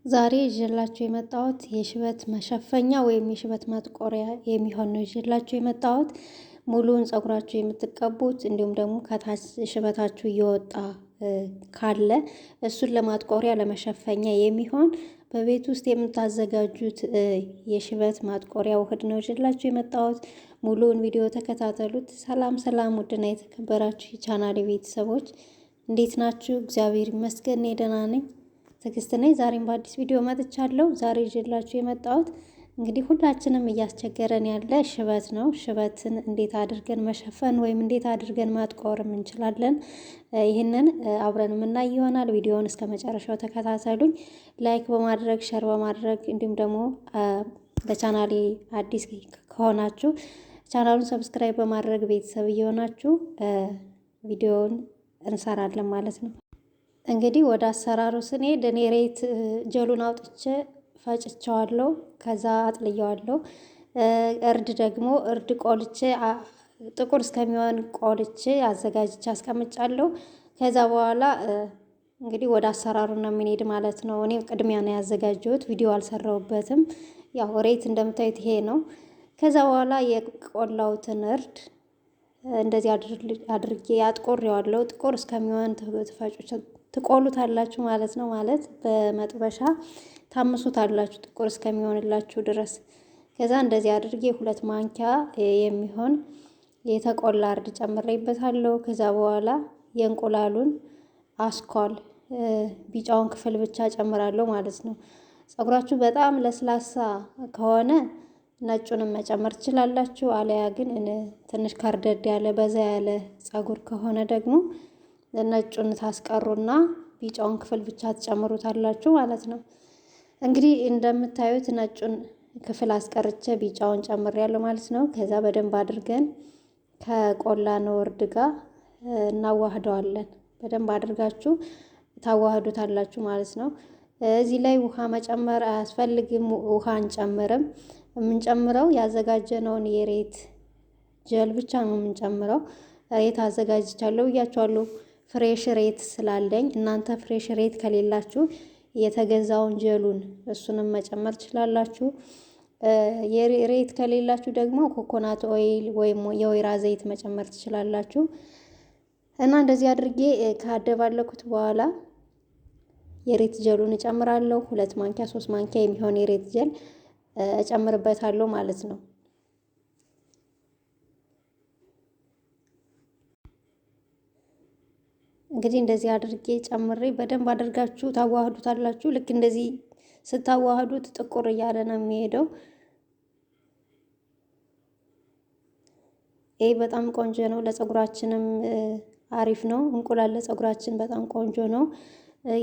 ዛሬ ይዤላችሁ የመጣሁት የሽበት መሸፈኛ ወይም የሽበት ማጥቆሪያ የሚሆን ነው። ይዤላችሁ የመጣሁት ሙሉውን ፀጉራችሁ የምትቀቡት እንዲሁም ደግሞ ከታች ሽበታችሁ እየወጣ ካለ እሱን ለማጥቆሪያ ለመሸፈኛ የሚሆን በቤት ውስጥ የምታዘጋጁት የሽበት ማጥቆሪያ ውህድ ነው ይዤላችሁ የመጣሁት። ሙሉውን ቪዲዮ ተከታተሉት። ሰላም ሰላም! ውድና የተከበራችሁ የቻናሌ ቤተሰቦች እንዴት ናችሁ? እግዚአብሔር ይመስገን እኔ ደህና ነኝ። ትዕግስት ነኝ። ዛሬም በአዲስ ቪዲዮ መጥቻለሁ። ዛሬ ይዤላችሁ የመጣሁት እንግዲህ ሁላችንም እያስቸገረን ያለ ሽበት ነው። ሽበትን እንዴት አድርገን መሸፈን ወይም እንዴት አድርገን ማጥቆርም እንችላለን፣ ይህንን አብረን የምናይ ይሆናል። ቪዲዮውን እስከ መጨረሻው ተከታተሉኝ። ላይክ በማድረግ ሸር በማድረግ እንዲሁም ደግሞ ለቻናሌ አዲስ ከሆናችሁ ቻናሉን ሰብስክራይብ በማድረግ ቤተሰብ እየሆናችሁ ቪዲዮውን እንሰራለን ማለት ነው። እንግዲህ ወደ አሰራሩ ስንሄድ እኔ ሬት ጀሉን አውጥቼ ፈጭቸዋለሁ፣ ከዛ አጥልየዋለሁ። እርድ ደግሞ እርድ ቆልቼ ጥቁር እስከሚሆን ቆልቼ አዘጋጅቼ አስቀምጫለሁ። ከዛ በኋላ እንግዲህ ወደ አሰራሩ ነው የምንሄድ ማለት ነው። እኔ ቅድሚያ ነው ያዘጋጀሁት፣ ቪዲዮ አልሰራሁበትም። ያው ሬት እንደምታዩት ይሄ ነው። ከዛ በኋላ የቆላሁትን እርድ እንደዚህ አድርጌ አጥቆሬዋለሁ። ጥቁር እስከሚሆን ትቆሉታላችሁ ማለት ነው። ማለት በመጥበሻ ታምሱታላችሁ ጥቁር እስከሚሆንላችሁ ድረስ። ከዛ እንደዚህ አድርጌ 2 ማንኪያ የሚሆን የተቆላ እርድ ጨምሬበታለሁ። ከዛ በኋላ የእንቁላሉን አስኳል ቢጫውን ክፍል ብቻ ጨምራለሁ ማለት ነው። ፀጉራችሁ በጣም ለስላሳ ከሆነ ነጩንም መጨመር ትችላላችሁ። አለያ ግን ትንሽ ከርደድ ያለ በዛ ያለ ፀጉር ከሆነ ደግሞ ነጩን ታስቀሩና ቢጫውን ክፍል ብቻ ትጨምሩታላችሁ ማለት ነው። እንግዲህ እንደምታዩት ነጩን ክፍል አስቀርቼ ቢጫውን ጨምሬያለሁ ማለት ነው። ከዛ በደንብ አድርገን ከቆላነው እርድ ጋር እናዋህደዋለን። በደንብ አድርጋችሁ ታዋህዱታላችሁ ማለት ነው። እዚህ ላይ ውሃ መጨመር አያስፈልግም። ውሃ አንጨምርም። የምንጨምረው ያዘጋጀነውን የሬት ጀል ብቻ ነው የምንጨምረው። ሬት አዘጋጅቻለሁ ብያችኋለሁ። ፍሬሽ ሬት ስላለኝ እናንተ ፍሬሽ ሬት ከሌላችሁ የተገዛውን ጀሉን እሱንም መጨመር ትችላላችሁ። የሬት ከሌላችሁ ደግሞ ኮኮናት ኦይል ወይም የወይራ ዘይት መጨመር ትችላላችሁ። እና እንደዚህ አድርጌ ካደባለኩት በኋላ የሬት ጀሉን እጨምራለሁ። 2 ማንኪያ 3 ማንኪያ የሚሆን የሬት ጀል እጨምርበታለሁ ማለት ነው። እንግዲህ እንደዚህ አድርጌ ጨምሬ በደንብ አድርጋችሁ ታዋህዱታላችሁ። ልክ እንደዚህ ስታዋህዱት ጥቁር እያለ ነው የሚሄደው። ይሄ በጣም ቆንጆ ነው፣ ለፀጉራችንም አሪፍ ነው። እንቁላል ለፀጉራችን በጣም ቆንጆ ነው።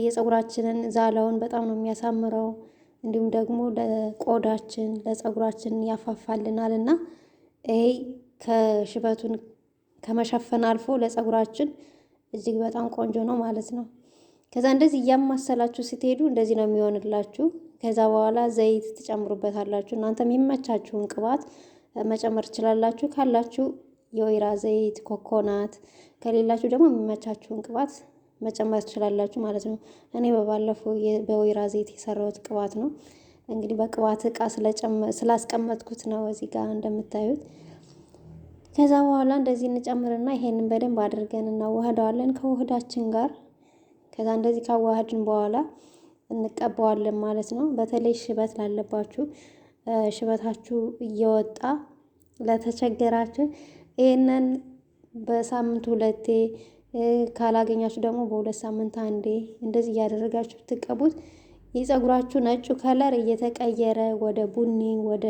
የፀጉራችንን ዛላውን በጣም ነው የሚያሳምረው። እንዲሁም ደግሞ ለቆዳችን ለፀጉራችን ያፋፋልናል እና ይሄ ከሽበቱን ከመሸፈን አልፎ ለፀጉራችን እጅግ በጣም ቆንጆ ነው ማለት ነው። ከዛ እንደዚህ እያማሰላችሁ ስትሄዱ እንደዚህ ነው የሚሆንላችሁ። ከዛ በኋላ ዘይት ትጨምሩበታላችሁ። እናንተ የሚመቻችሁን ቅባት መጨመር ትችላላችሁ። ካላችሁ የወይራ ዘይት፣ ኮኮናት፣ ከሌላችሁ ደግሞ የሚመቻችሁን ቅባት መጨመር ትችላላችሁ ማለት ነው። እኔ በባለፈው በወይራ ዘይት የሰራሁት ቅባት ነው። እንግዲህ በቅባት እቃ ስላስቀመጥኩት ነው እዚህ ጋር እንደምታዩት። ከዛ በኋላ እንደዚህ እንጨምርና ይሄንን በደንብ አድርገን እናዋህደዋለን ከውህዳችን ጋር። ከዛ እንደዚህ ካዋህድን በኋላ እንቀባዋለን ማለት ነው። በተለይ ሽበት ላለባችሁ፣ ሽበታችሁ እየወጣ ለተቸገራችሁ ይሄንን በሳምንት 2 ካላገኛችሁ ደግሞ በ2 ሳምንት አንዴ እንደዚህ እያደረጋችሁ ብትቀቡት የፀጉራችሁ ነጩ ከለር እየተቀየረ ወደ ቡኒ ወደ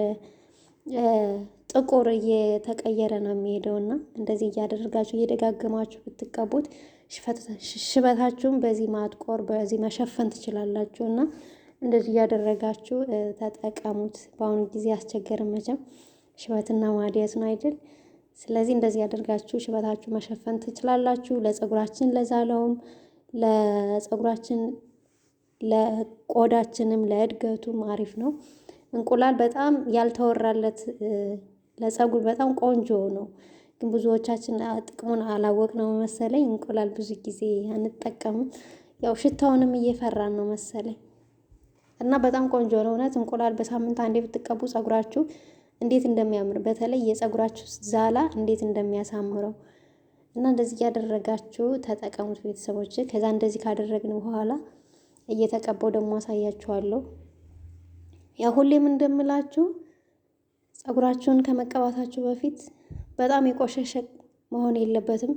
ጥቁር እየተቀየረ ነው የሚሄደውና እንደዚህ እያደረጋችሁ እየደጋገማችሁ ብትቀቡት ሽበታችሁን በዚህ ማጥቆር በዚህ መሸፈን ትችላላችሁ። እና እንደዚህ እያደረጋችሁ ተጠቀሙት። በአሁኑ ጊዜ አስቸገርን መቼም ሽበትና ማዲያት ነው አይደል? ስለዚህ እንደዚህ ያደርጋችሁ ሽበታችሁ መሸፈን ትችላላችሁ። ለፀጉራችን ለዛለውም ለፀጉራችን ለቆዳችንም ለእድገቱም አሪፍ ነው። እንቁላል በጣም ያልተወራለት ለፀጉር በጣም ቆንጆ ነው። ግን ብዙዎቻችን ጥቅሙን አላወቅነው መሰለኝ። እንቁላል ብዙ ጊዜ አንጠቀምም። ያው ሽታውንም እየፈራን ነው መሰለኝ። እና በጣም ቆንጆ ነው እውነት። እንቁላል በሳምንት አንዴ ብትቀቡ ፀጉራችሁ እንዴት እንደሚያምር በተለይ የፀጉራችሁ ዛላ እንዴት እንደሚያሳምረው እና እንደዚህ እያደረጋችሁ ተጠቀሙት ቤተሰቦች። ከዛ እንደዚህ ካደረግን በኋላ እየተቀባው ደግሞ አሳያችኋለሁ። ያው ሁሌም እንደምላችሁ ፀጉራችሁን ከመቀባታችሁ በፊት በጣም የቆሸሸ መሆን የለበትም።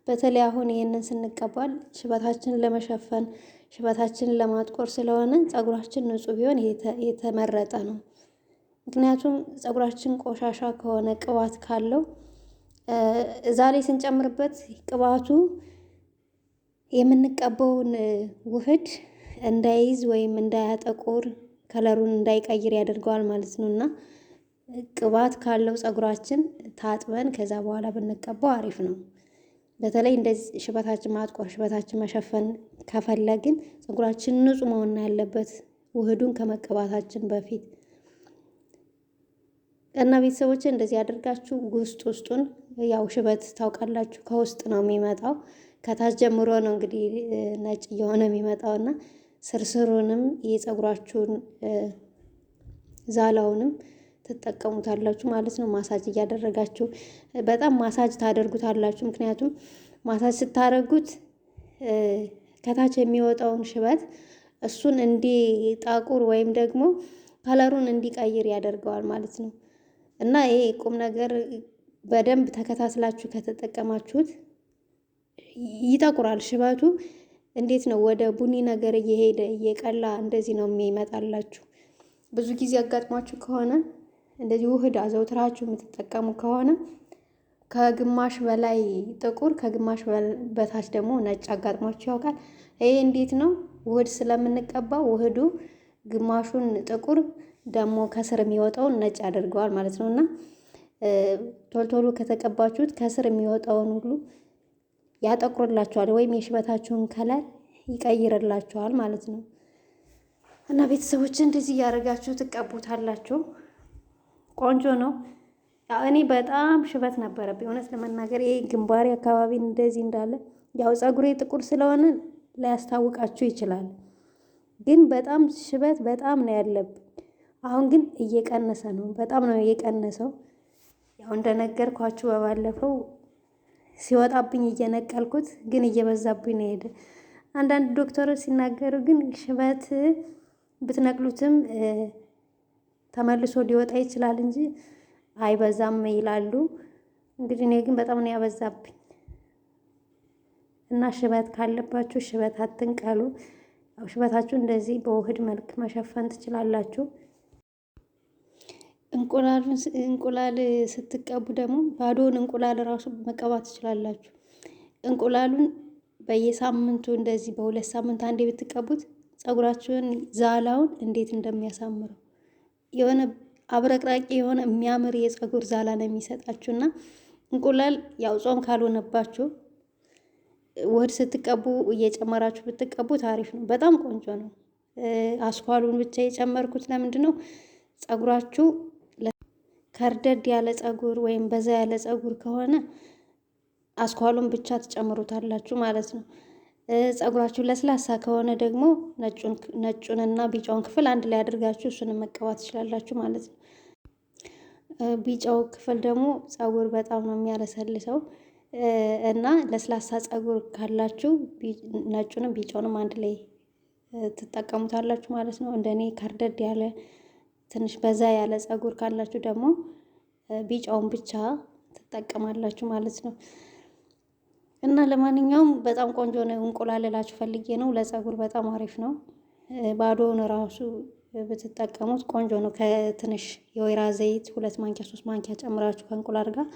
በተለይ አሁን ይሄንን ስንቀባል ሽበታችንን ለመሸፈን ሽበታችንን ለማጥቆር ስለሆነ ፀጉራችን ንጹህ ቢሆን የተመረጠ ነው። ምክንያቱም ፀጉራችን ቆሻሻ ከሆነ ቅባት ካለው እዛ ላይ ስንጨምርበት ቅባቱ የምንቀባውን ውህድ እንዳይዝ ወይም እንዳያጠቁር ከለሩን እንዳይቀይር ያደርገዋል ማለት ነው። እና ቅባት ካለው ፀጉራችን ታጥበን ከዛ በኋላ ብንቀባው አሪፍ ነው። በተለይ እንደዚህ ሽበታችን ማጥቆር ሽበታችን መሸፈን ከፈለግን ፀጉራችን ንጹህ መሆን ያለበት ውህዱን ከመቀባታችን በፊት እና ቤተሰቦች እንደዚህ አድርጋችሁ ውስጡን ያው ሽበት ታውቃላችሁ ከውስጥ ነው የሚመጣው። ከታች ጀምሮ ነው እንግዲህ ነጭ እየሆነ የሚመጣው እና ስርስሩንም የፀጉራችሁን ዛላውንም ትጠቀሙታላችሁ ማለት ነው። ማሳጅ እያደረጋችሁ በጣም ማሳጅ ታደርጉታላችሁ። ምክንያቱም ማሳጅ ስታደርጉት ከታች የሚወጣውን ሽበት እሱን እንዲጣቁር ወይም ደግሞ ከለሩን እንዲቀይር ያደርገዋል ማለት ነው። እና ይሄ ቁም ነገር በደንብ ተከታትላችሁ ከተጠቀማችሁት ይጠቁራል። ሽበቱ እንዴት ነው ወደ ቡኒ ነገር እየሄደ እየቀላ እንደዚህ ነው የሚመጣላችሁ። ብዙ ጊዜ አጋጥሟችሁ ከሆነ እንደዚህ ውህድ አዘውትራችሁ የምትጠቀሙ ከሆነ ከግማሽ በላይ ጥቁር ከግማሽ በታች ደግሞ ነጭ አጋጥሟችሁ ያውቃል? ይሄ እንዴት ነው? ውህድ ስለምንቀባው ውህዱ ግማሹን ጥቁር ደግሞ ከስር የሚወጣውን ነጭ ያደርገዋል ማለት ነው። እና ቶሎ ከተቀባችሁት ከስር የሚወጣውን ሁሉ ያጠቁርላችኋል ወይም የሽበታችሁን ከለር ይቀይርላችኋል ማለት ነው። እና ቤተሰቦች እንደዚህ እያደረጋችሁ ትቀቡታላችሁ። ቆንጆ ነው። እኔ በጣም ሽበት ነበረብኝ እውነት ለመናገር ይሄ ግንባሬ አካባቢ እንደዚህ እንዳለ ያው ፀጉሬ ጥቁር ስለሆነ ላያስታውቃችሁ ይችላል። ግን በጣም ሽበት በጣም ነው ያለብኝ። አሁን ግን እየቀነሰ ነው። በጣም ነው እየቀነሰው። ያው እንደነገርኳችሁ በባለፈው ሲወጣብኝ እየነቀልኩት ግን እየበዛብኝ ነው ሄደ። አንዳንድ ዶክተሮች ሲናገሩ ግን ሽበት ብትነቅሉትም ተመልሶ ሊወጣ ይችላል እንጂ አይበዛም ይላሉ። እንግዲህ እኔ ግን በጣም ነው ያበዛብኝ እና ሽበት ካለባችሁ ሽበት አትንቀሉ። ያው ሽበታችሁ እንደዚህ በውህድ መልክ መሸፈን ትችላላችሁ። እንቁላል ስትቀቡ ደግሞ ባዶውን እንቁላል ራሱ መቀባት ትችላላችሁ። እንቁላሉን በየሳምንቱ እንደዚህ በሁለት ሳምንት አንዴ ብትቀቡት ፀጉራችሁን ዛላውን እንዴት እንደሚያሳምረው የሆነ አብረቅራቂ የሆነ የሚያምር የፀጉር ዛላ ነው የሚሰጣችሁና እንቁላል ያው ጾም ካልሆነባችሁ ውህድ ስትቀቡ እየጨመራችሁ ብትቀቡት አሪፍ ነው። በጣም ቆንጆ ነው። አስኳሉን ብቻ የጨመርኩት ለምንድን ነው? ፀጉራችሁ ከርደድ ያለ ፀጉር ወይም በዛ ያለ ፀጉር ከሆነ አስኳሉን ብቻ ትጨምሩታላችሁ ማለት ነው። ፀጉራችሁ ለስላሳ ከሆነ ደግሞ ነጩንና ቢጫውን ክፍል አንድ ላይ አድርጋችሁ እሱንም መቀባት ትችላላችሁ ማለት ነው። ቢጫው ክፍል ደግሞ ፀጉር በጣም ነው የሚያለሰልሰው እና ለስላሳ ፀጉር ካላችሁ ነጩንም ቢጫውንም አንድ ላይ ትጠቀሙታላችሁ ማለት ነው። እንደኔ ከርደድ ያለ ትንሽ በዛ ያለ ፀጉር ካላችሁ ደግሞ ቢጫውን ብቻ ትጠቀማላችሁ ማለት ነው። እና ለማንኛውም በጣም ቆንጆ ነው። እንቁላል እላችሁ ፈልጌ ነው። ለፀጉር በጣም አሪፍ ነው። ባዶውን ራሱ ብትጠቀሙት ቆንጆ ነው። ከትንሽ የወይራ ዘይት 2 ማንኪያ 3 ማንኪያ ጨምራችሁ ከእንቁላል ጋር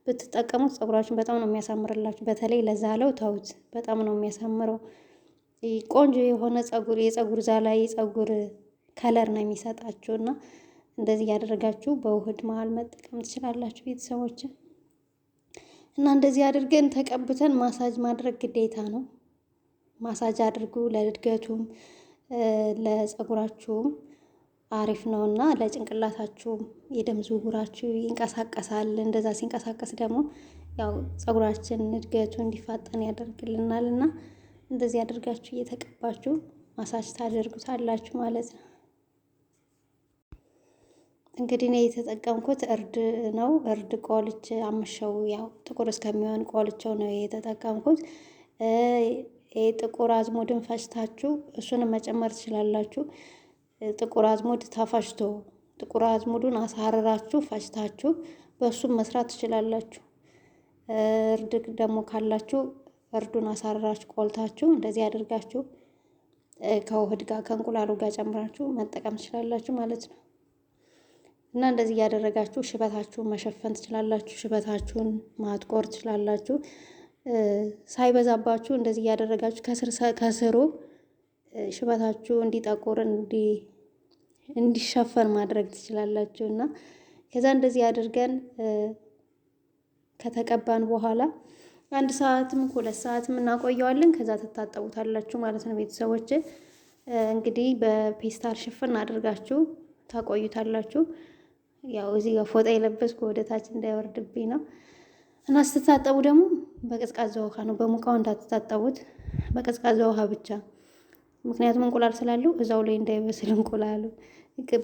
ብትጠቀሙት ፀጉራችሁን በጣም ነው የሚያሳምርላችሁ። በተለይ ለዛለው ተውት፣ በጣም ነው የሚያሳምረው። ቆንጆ የሆነ የፀጉር ዛላ የፀጉር ከለር ነው የሚሰጣችሁ እና እንደዚህ ያደረጋችሁ በውህድ መሀል መጠቀም ትችላላችሁ ቤተሰቦች። እና እንደዚህ አድርገን ተቀብተን ማሳጅ ማድረግ ግዴታ ነው። ማሳጅ አድርጉ። ለእድገቱም ለፀጉራችሁም አሪፍ ነው እና ለጭንቅላታችሁም የደም ዝውውራችሁ ይንቀሳቀሳል። እንደዛ ሲንቀሳቀስ ደግሞ ያው ፀጉራችን እድገቱ እንዲፋጠን ያደርግልናል እና እንደዚህ አድርጋችሁ እየተቀባችሁ ማሳጅ ታደርጉታላችሁ ማለት ነው። እንግዲህ እኔ የተጠቀምኩት እርድ ነው። እርድ ቆልቼ አምሸው ያው ጥቁር እስከሚሆን ቆልቼው ነው የተጠቀምኩት። ጥቁር አዝሙድን ፈጭታችሁ እሱንም መጨመር ትችላላችሁ። ጥቁር አዝሙድ ተፈጭቶ ጥቁር አዝሙዱን አሳርራችሁ ፈጭታችሁ በእሱም መስራት ትችላላችሁ። እርድ ደግሞ ካላችሁ እርዱን አሳርራችሁ ቆልታችሁ እንደዚህ አድርጋችሁ ከውህድ ጋር ከእንቁላሉ ጋር ጨምራችሁ መጠቀም ትችላላችሁ ማለት ነው። እና እንደዚህ እያደረጋችሁ ሽበታችሁን መሸፈን ትችላላችሁ። ሽበታችሁን ማጥቆር ትችላላችሁ። ሳይበዛባችሁ እንደዚህ እያደረጋችሁ ከስሩ ሽበታችሁ እንዲጠቁር እንዲሸፈን ማድረግ ትችላላችሁ። እና ከዛ እንደዚህ አድርገን ከተቀባን በኋላ 1 ሰዓትም 2 ሰዓትም እናቆየዋለን። ከዛ ትታጠቡታላችሁ ማለት ነው። ቤተሰቦች እንግዲህ በፔስታል ሽፍን አድርጋችሁ ታቆዩታላችሁ። ያው እዚህ ጋር ፎጣ የለበስኩ ወደ ታች እንዳይወርድብኝ ነው። እና ስትታጠቡ ደግሞ በቀዝቃዛ ውሃ ነው፣ በሙቃው እንዳትታጠቡት፣ በቀዝቃዛ ውሃ ብቻ። ምክንያቱም እንቁላል ስላለው እዛው ላይ እንዳይበስል እንቁላሉ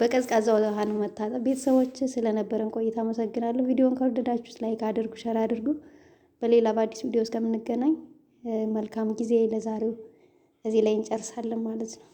በቀዝቃዛ ውሃ ነው መታጠብ። ቤተሰቦች ስለነበረን ቆይታ አመሰግናለሁ። ቪዲዮን ከወደዳችሁት ላይክ አድርጉ፣ ሸር አድርጉ። በሌላ በአዲስ ቪዲዮ እስከምንገናኝ መልካም ጊዜ። ለዛሬው እዚህ ላይ እንጨርሳለን ማለት ነው።